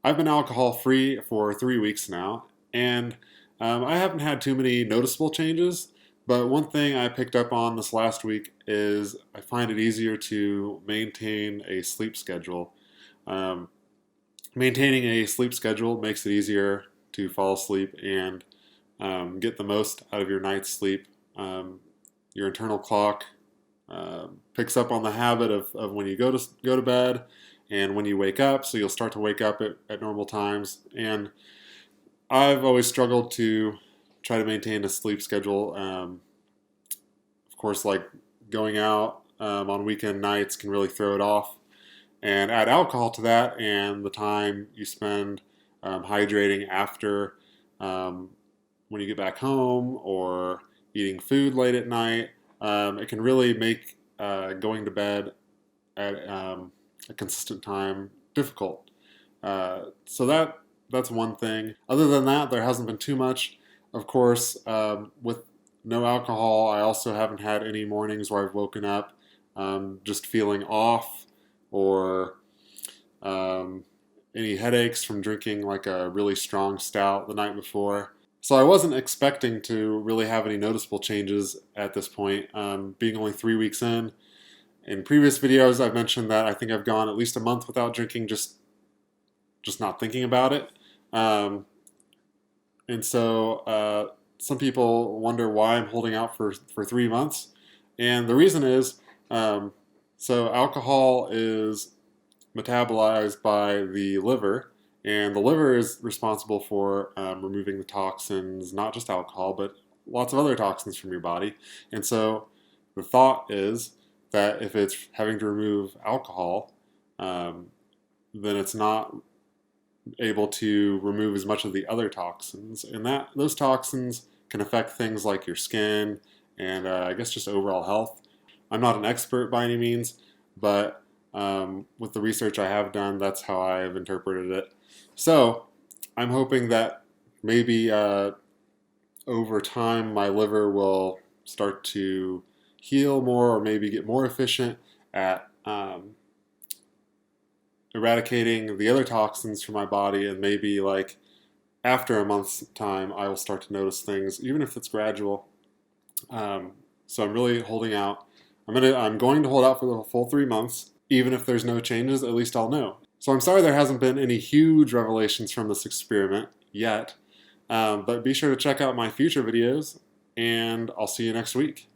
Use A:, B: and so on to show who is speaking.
A: I've been alcohol free for 3 weeks now, and I haven't had too many noticeable changes. But one thing I picked up on this last week is I find it easier to maintain a sleep schedule. Um, Maintaining a sleep schedule makes it easier to fall asleep and get the most out of your night's sleep. Um, your internal clock picks up on the habit of when you go to bed and when you wake up, so you'll start to wake up at normal times. And I've always struggled to try to maintain a sleep schedule. Of course, like going out on weekend nights can really throw it off. And add alcohol to that, and the time you spend hydrating after um, when you get back home or eating food late at night, it can really make going to bed at a consistent time difficult. So that's one thing. Other than that, there hasn't been too much. Of course, with no alcohol, I also haven't had any mornings where I've woken up just feeling off or um, any headaches from drinking like a really strong stout the night before. So I wasn't expecting to really have any noticeable changes at this point, being only 3 weeks in. In previous videos, I've mentioned that I think I've gone at least a month without drinking, just not thinking about it. Um, and so some people wonder why I'm holding out for 3 months. And the reason is so alcohol is metabolized by the liver, and the liver is responsible for removing the toxins, not just alcohol, but lots of other toxins from your body. And so the thought is that if it's having to remove alcohol, then it's not able to remove as much of the other toxins, and that those toxins can affect things like your skin and I guess just overall health. I'm not an expert by any means, but with the research I have done, that's how I've interpreted it. So I'm hoping that maybe over time my liver will start to heal more or maybe get more efficient at eradicating the other toxins from my body, and maybe like after a month's time I will start to notice things, even if it's gradual. So I'm really holding out. I'm going to hold out for the full 3 months. Even if there's no changes, at least I'll know. So I'm sorry there hasn't been any huge revelations from this experiment yet, but be sure to check out my future videos, and I'll see you next week.